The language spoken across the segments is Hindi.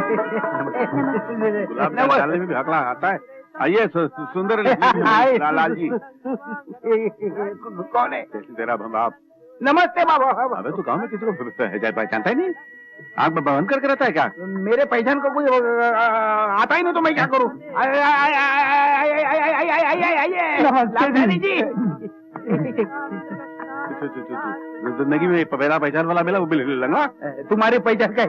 गुलाब डालने में भी हकला आता है। आइए सुंदर लाल जी। कौन है? तेरा बाप। नमस्ते बाबा। अबे तू गाँव में किसी को पहचानता ही नहीं? आँख में बंद करके रहता है क्या? मेरे पहचान को कोई आता ही नहीं तो मैं क्या करूं? लालधारी जी। जिंदगी में पहला पहचान वाला मिला वो बिल्कुल लंगा। तुम्हारे पहचान का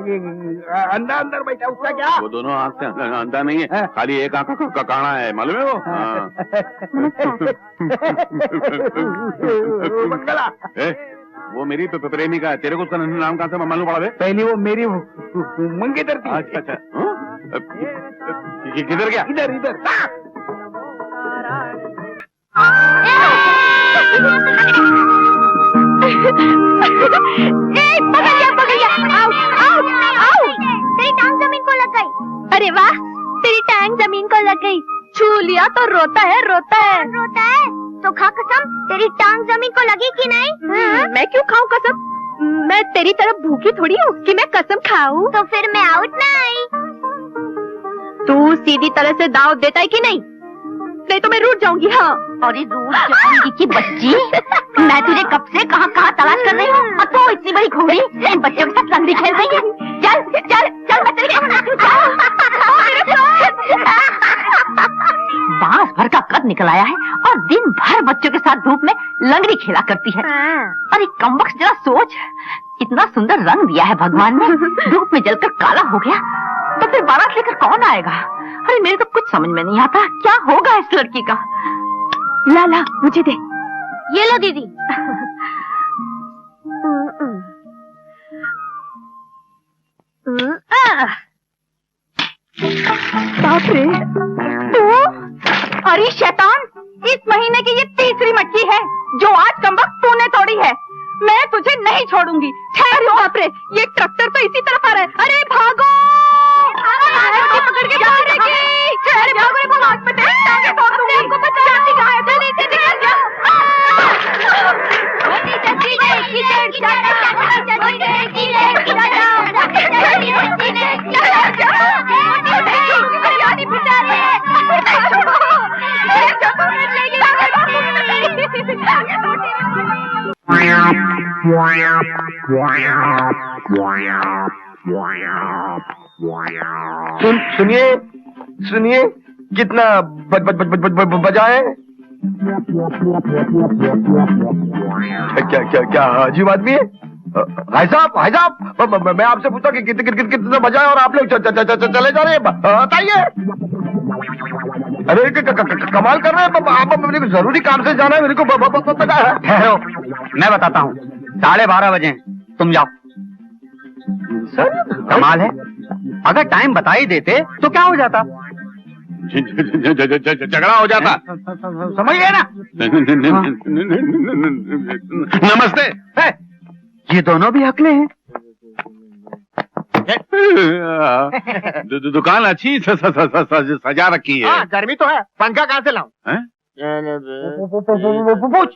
अंदर बैठा उसका क्या? वो दोनों आँख से अंधा नहीं है, खाली एक आँख का काना है, मालूम है वो? वो मेरी प्रेमिका है। तेरे को उसका नाम कहाँ से मालूम पड़ा? पहली वो मेरी मंगेतर थी। अच्छा अच्छा। किधर गया? इधर इधर। पकड़ लिया। Out out out. तेरी टांग जमीन को लग गई। अरे वाह, तेरी टांग जमीन को लग गई। छू लिया तो रोता है रोता है। रोता है तो खा कसम, तेरी टांग जमीन को लगी कि नहीं? मैं क्यों खाऊं कसम? मैं तेरी तरफ भूखी थोड़ी हूँ कि मैं कसम खाऊं। तो फिर मैं आउट ना आई। तू सीधी तरह से दाव देता है कि नहीं? नहीं तो मैं रूठ जाऊंगी। हाँ, अरे रूठ जाऊंगी की बच्ची? मैं तुझे कब से कहाँ तलाश कर रही हूँ और तू इतनी बड़ी घोड़ी इन बच्चों के साथ लंगड़ी खेल रही है। चल चल चल, मैं तेरे बांस भर का कद निकल आया है और दिन भर बच्चों के साथ धूप में लंगड़ी खेला करती है। अरे कमबख्त, जरा सोच, इतना सुंदर रंग दिया है भगवान ने, धूप में जलकर काला हो गया तो फिर बारात लेकर कौन आएगा? अरे मेरे तो कुछ समझ में नहीं आता, क्या होगा इस लड़की का? ला ला मुझे दे। ये लो दीदी। बाप रे, तू? अरे शैतान, इस महीने की ये तीसरी मटकी है जो आज कमबख्त तूने तोड़ी है। मैं तुझे नहीं छोड़ूंगी। ठहर। बाप रे, ये ट्रैक्टर तो इसी तरफ आ रहा है। अरे भागो, पकड़ के भागेगी। ठहर, भागो रे, हाथ में टांगे तोड़ दूंगी। आपको बचा जाती कहाँ है? जल्दी से निकल जा। सुनिए सुनिए, कितना बजा है? क्या क्या क्या अजीब आदमी है? भाई साहब मैं आपसे पूछता कि कितना बजा है और आप लोग चले जा रहे हैं, बताइए। अरे कमाल कर रहे हैं आप, मेरे को जरूरी काम से जाना है, मेरे को पता है। ठहरो, मैं बताता हूँ। 12:30 बजे तुम जाओ। सर कमाल है, अगर टाइम बता ही देते तो क्या हो जाता? झगड़ा हो जाता। समझ गए ना? नमस्ते। ये दोनों भी हकले हैं। दुकान अच्छी सजा रखी है। गर्मी तो है, पंखा कहाँ से लाऊं? पूछ।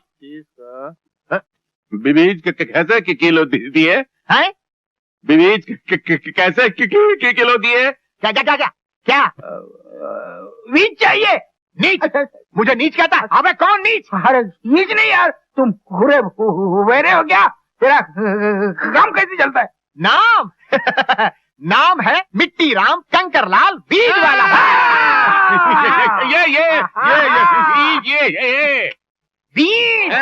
बीज कैसे किलो दिए? बीज कैसे किलो दिए? क्या क्या क्या क्या क्या? नीच चाहिए? नीच? मुझे नीच कहता? अबे कौन नीच? अरे नीच नहीं यार, तुम हुए हो क्या? तेरा काम कैसे चलता है? नाम नाम है मिट्टी राम कंकर लाल बीज वाला। ये बीज।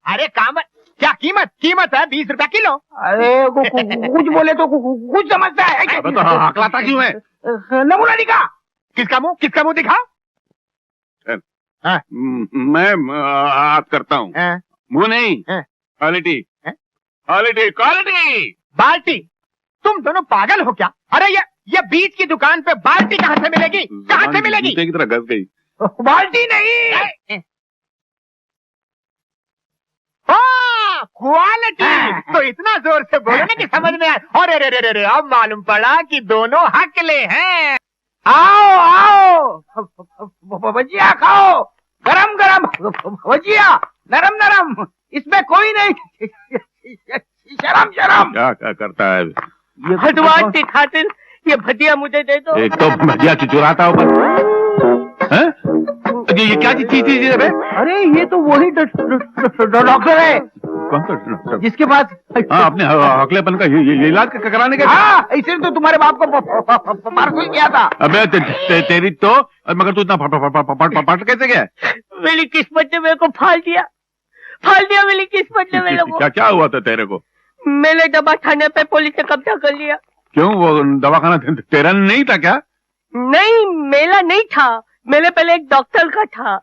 अरे काम क्या कीमत है? 20 रुपया किलो। अरे कुछ बोले तो कुछ समझता है। तो हकलाता क्यों है? नमूना दिखा। किसका मुंह दिखा? मैं हाथ करता हूँ, मुंह नहीं। क्वालिटी बाल्टी। तुम दोनों पागल हो क्या? अरे ये बीज की दुकान पे बाल्टी कहाँ से मिलेगी? कहाँ से मिलेगी? की तरह घस गई। बाल्टी नहीं, क्वालिटी। तो इतना जोर से बोलो ना कि समझ में आए। अरे रे अब मालूम पड़ा कि दोनों हकले हैं। आओ भजिया खाओ, गरम भजिया, नरम, इसमें कोई नहीं। शर्म। क्या करता है? भगवान की खातिर ये भजिया मुझे दे दो। एक तो भजिया चुराता ऊपर, हैं? ये क्या चीज है बे? अरे ये तो वही डॉक्टर है कौन सा डॉक्टर? जिसके पास हाँ, अपने अगलेपन का ये इलाज कराने का। हाँ, इसलिए तो तुम्हारे बाप को परसों ही किया था। अबे तेरी तो, मगर तू इतना फट कैसे गया? मेरी किस्मत ने मेरे को फाल दिया मेरी किस्मत ने मेरे को। क्या हुआ था तेरे को? मैंने दवा खाने पे पुलिस ने कब्जा कर लिया। क्यों, वो दवाखाना तेरा नहीं था क्या? नहीं, मेला नहीं था, मेरे पहले एक डॉक्टर का था।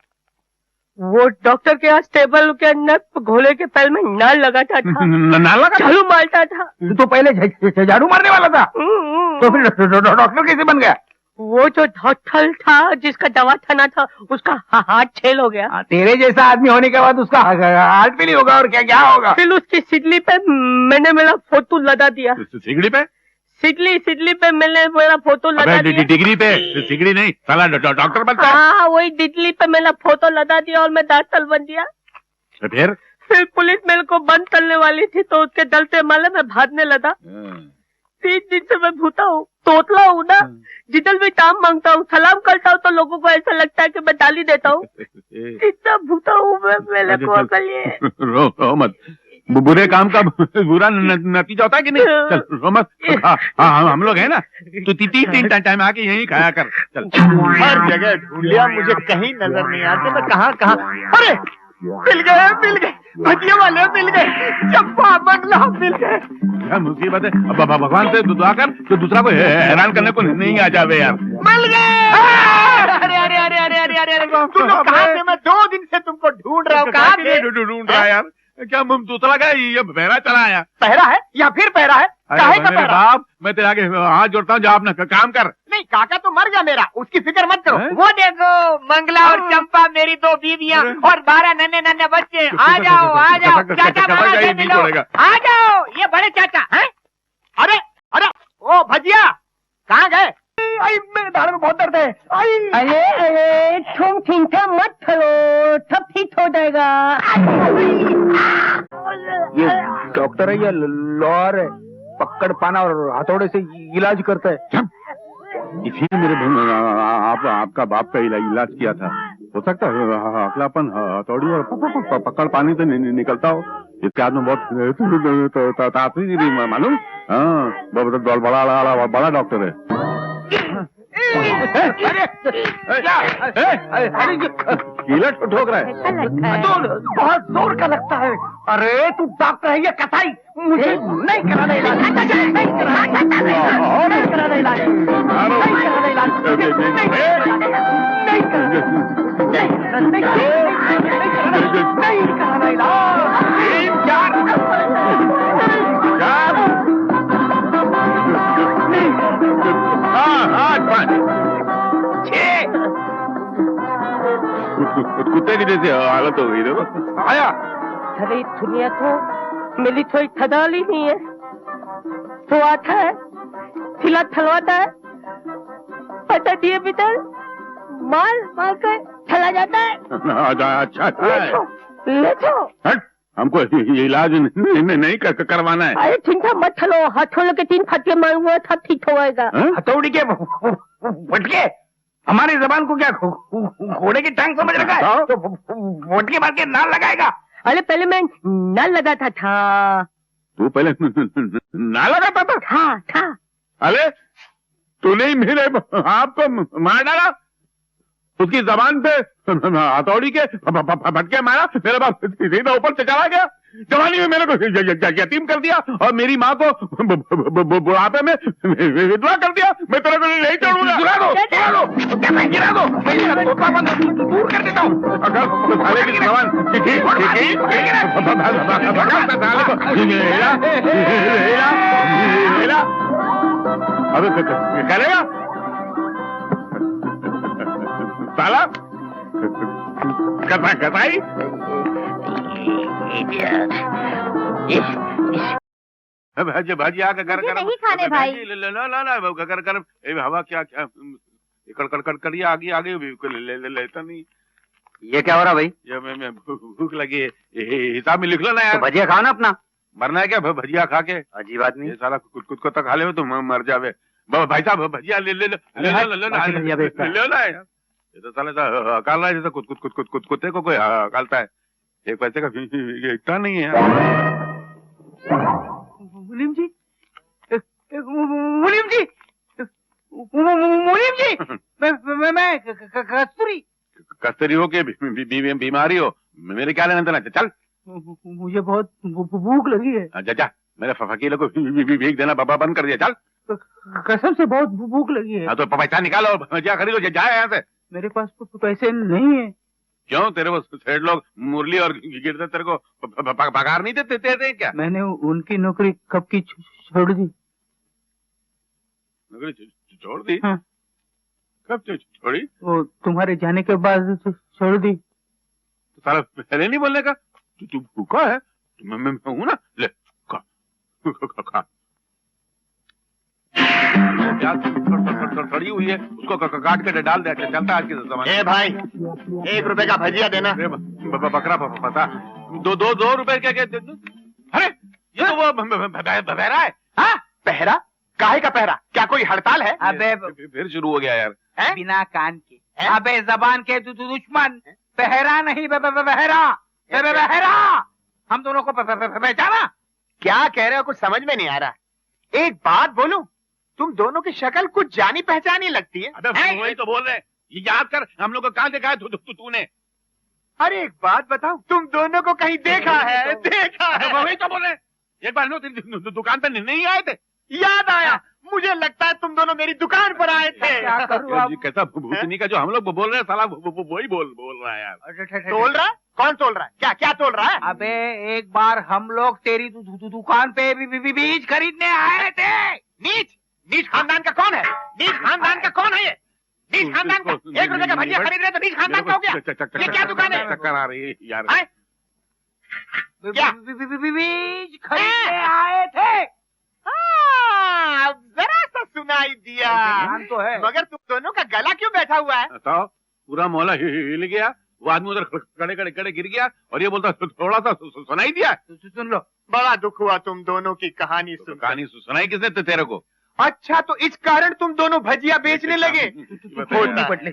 वो डॉक्टर के यहाँ टेबल के अंदर घोड़े के पैर में नाल लगाता था। नाल लगा? झाड़ू मारता था। तो पहले झाड़ू मारने वाला था, तो फिर डॉक्टर कैसे बन गया? वो जो डॉक्टर था जिसका दवाखाना था उसका हाथ छेल हो गया। तेरे जैसा आदमी होने के बाद उसका हार्ट भी नहीं होगा और क्या होगा? फिर उसकी सिडली पे मैंने मेरा फोटो लगा दिया। सिगड़ी पे? सिडली पे मैंने मेरा फोटो लगा दिया। डिग्री पे? सिगड़ी नहीं, साला डॉक्टर बनता है। हाँ, वही डिग्री पे मेरा फोटो लगा दिया और मैं डॉक्टर बन गया। फिर पुलिस मेरे को बंद करने वाली थी तो उसके डलते माले में भागने लगा। 3 दिन से मैं भूता हूँ, तोतला हूँ ना। जिधर भी काम मांगता हूँ, सलाम करता हूँ तो लोगों को ऐसा लगता है कि मैं डाली देता हूँ। इतना भूता हूँ मैं, मेरे को अकल ये। रो मत, बुरे काम का बुरा नतीजा होता है कि नहीं? चल रो मत। हाँ, हम लोग हैं ना, तो 3 टाइम आके यहीं खाया कर। चल, हर जगह ढूंढ लिया, मुझे कहीं नजर नहीं आते। मैं कहाँ अरे मिल गए भजिया वाले मिल गए, चंपा बंगला मिल गए। क्या मुसीबत है? अब भगवान से दुआ कर तो दूसरा को हैरान करने को नहीं आ जावे यार। मिल गए। अरे तुम लोग कहाँ से? मैं 2 दिन से तुमको ढूंढ रहा हूँ। कहाँ थे? ढूंढ रहा है यार। क्या दूसरा का ये बहरा चला आया? पहरा है या फिर पहरा है? काहे का पहरा? बाप, मैं तेरे आगे हाथ जोड़ता हूँ, जा अपना काम कर। नहीं, काका तो मर गया मेरा, उसकी फिक्र मत करो। वो देखो, मंगला और चंपा मेरी 2 बीवियां और 12 नन्हे बच्चे। आ जाओ चाचा, मामा से मिलो। आ जाओ, ये बड़े चाचा हैं। अरे ओ भजिया कहाँ गए? मेरे दाढ़ में बहुत दर्द है। अरे तुम चिंता मत करो, सब ठीक हो जाएगा। ये डॉक्टर है या लॉयर है? पकड़ पाना और हथौड़े से इलाज करता है। इसी ने मेरे आपका बाप का इलाज किया था। हो सकता है अकलापन हथौड़ी और पकड़ पानी से निकलता हो। इसके हाथ में बहुत ताकत मालूम। हाँ, बहुत बड़ा डॉक्टर है। कीला ठोक रहा है। बहुत जोर का लगता है। अरे तू डॉक्टर है या कसाई? मुझे नहीं कराना इलाज, नहीं कराना कुत्ते की जैसे हालत हो गई देखो। आया अरे दुनिया तो मेरी थोड़ी थदाली नहीं है, तो आता है खिला थलवाता है, पता दिए भीतर माल कर चला जाता है। अच्छा ले जाओ। हमको ये इलाज नहीं करवाना है। अरे चिंता मत चलो, हथौड़े के 3 फटके मारूंगा सब ठीक हो जाएगा। हथौड़ी के फटके? हमारी जबान को क्या घोड़े की टांग समझ रखा है? तो फटके मार के नाल लगाएगा? अरे पहले मैं नल लगाता था। तू पहले ना लगाता था? था। अरे तूने ही मेरे आपको मार डाला, उसकी जबान पे हथौड़ी के फटके मारा, मेरे बाप सीधा ऊपर से चला गया। जवानी में मेरे को यतीम कर दिया और मेरी माँ को बुढ़ापे में विधवा कर दिया। मैं तेरे को नहीं छोड़ूंगा। गिरा दो, दूर कर देता हूँ। अगर साले की जवान अबे करेगा साला कसाई। भाजी आकर घर नहीं खाने भाई। कर हवा क्या कड़कड़ी आगे लेता नहीं। ये क्या हो रहा भाई? ये मैं भूख लगी है, हिसाब में लिख लो ना यार। तो भजिया खाओ ना अपना। मरना है क्या भजिया खा के? अजीब आदमी। ये साला कुछ को तो खा ले तो मर जावे। भाई साहब भजिया ले ले ले ले लो ना यार। ये तो साला अकाल रहा है जैसे कुत्ते को कोई अकालता है। एक पैसे का इतना नहीं है। मुनीम जी, मुनीम जी, मुनीम जी, मैं कस्तूरी हो के बीमारी हो, मेरे क्या लेना देना? चल मुझे बहुत भूख लगी है। जा मेरे फकीलों को भीख देना बाबा बंद कर दिया। चल कसम से बहुत भूख लगी है। हाँ तो पैसा निकालो, भजिया खरीदो, जाए यहाँ से। मेरे पास पैसे नहीं है। क्यों? तेरे वो सेठ लोग मुरली और गिरते तेरे को पगार नहीं देते क्या? मैंने उनकी नौकरी कब की छोड़ दी। नौकरी छोड़ दी? हाँ। कब छोड़ी? वो तुम्हारे जाने के बाद छोड़ दी। तो साला पहले नहीं बोलने का? तू भूखा है? मैं हूं ना, ले खा। सड़ी हुई है, उसको काट के डाल दे। चलता आज के जमाने। भाई 1 रुपए का भजिया देना। बकरा पता 2 रुपए क्या? अरे ये तो वो बहरा है। हाँ पहरा? काहे का पहरा? क्या कोई हड़ताल है? अबे फिर शुरू हो गया यार। बिना कान के, अबे जबान के तू दुश्मन। पहरा नहीं बहरा, बहरा। हम दोनों को पहचाना? क्या कह रहे हो? कुछ समझ में नहीं आ रहा। एक बात बोलूं, तुम दोनों की शक्ल कुछ जानी पहचानी लगती है। अबे वही तो बोल रहे हैं, ये याद कर हम लोग को कहाँ देखा है तूने? अरे एक बात बताओ, तुम दोनों को कहीं देखा है? देखा है। वही तो बोल रहे हैं। एक बार नो तेरी दुकान पे नहीं आए थे? याद आया, मुझे लगता है तुम दोनों मेरी दुकान पर आए थे। क्या करूं अब? ये कैसा भूतनी का जो हम लोग बोल रहे हैं, साला वही बोल रहा है यार। तोल रहा है? कौन तोल रहा है? क्या तोल रहा है? अबे एक बार हम लोग तेरी दुकान पे बीज खरीदने आए थे। नीच खानदान का कौन है? नीच खानदान का कौन है ये? नीच खानदान का 1 रुपए का भजिया खरीद रहे तो नीच खानदान का हो गया? ये क्या दुकान है? चक्कर आ रही है यार। क्या? बीज खरीदने आए थे। अब जरा सा सुनाई दिया। ध्यान तो है। मगर तुम दोनों का गला क्यों बैठा हुआ है? तो पूरा मोहल्ला हिल गया। वो आदमी उधर खड़े गिर गया और ये बोलता थोड़ा सा सुनाई दिया। सुन लो, बड़ा दुख हुआ तुम दोनों की कहानी सुन। कहानी सुनाई किसने तेरे को? अच्छा, तो इस कारण तुम दोनों भजिया बेचने लगे?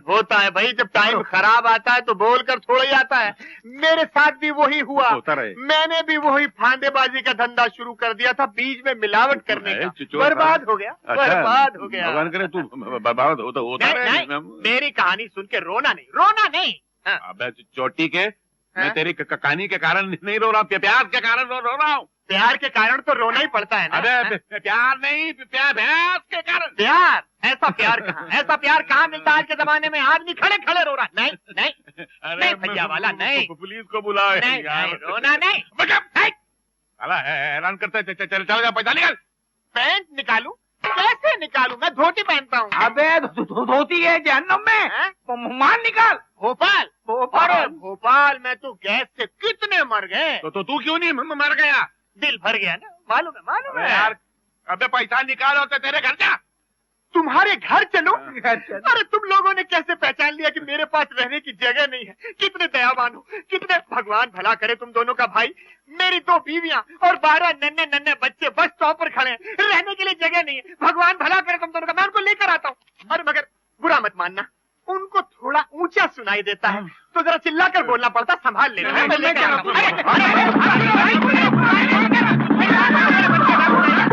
होता है भाई, जब टाइम खराब आता है तो बोलकर थोड़ा ही आता है। मेरे साथ भी वही हुआ। होता रहे। मैंने भी वही फांदेबाजी का धंधा शुरू कर दिया था, बीज में मिलावट करने का। बर्बाद हो गया। बर्बाद हो गया। भगवान करे तू बर्बाद होता रहे। मेरी कहानी सुन के रोना नहीं। अबे चोटी के, मैं तेरी कहानी के कारण नहीं रो रहा, प्यार के कारण रो रहा हूँ। प्यार के कारण तो रोना ही पड़ता है ना। अबे प्यार नहीं, भैंस के कारण। प्यार? ऐसा प्यार कहाँ मिलता है आज के जमाने में? आदमी खड़े रो रहा। नहीं भैया वाला नहीं। पुलिस को बुलाओ यार। रोना नहीं। साला हैरान करता है। चल जा, पैसा निकाल। पैंट निकालूं? कैसे निकालूं? मैं धोती पहनता हूँ। अबे धोती है जहन्नुम में। मान निकाल। भोपाल में तो गैस से कितने मर गए। तो तू क्यों नहीं मर गया? दिल भर गया ना। मालूम है यार। अबे पैसा निकालो तो तेरे घर जा। तुम्हारे घर चलो? अरे तुम लोगों ने कैसे पहचान लिया कि मेरे पास रहने की जगह नहीं है? कितने दयावान हो, कितने। भगवान भला करे तुम दोनों का भाई। मेरी 2 बीवियां और 12 नन्हे बच्चे बस स्टॉप पर खड़े हैं, रहने के लिए जगह नहीं है। भगवान भला करे तुम दोनों का। मैं उनको लेकर आता हूँ। अरे मगर बुरा मत मानना, उनको थोड़ा ऊंचा सुनाई देता है तो जरा चिल्लाकर बोलना पड़ता। संभाल लेना। मैं लेकर आता हूं।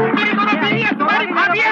मेरी दोनों बीवियां, तुम्हारी भाभियां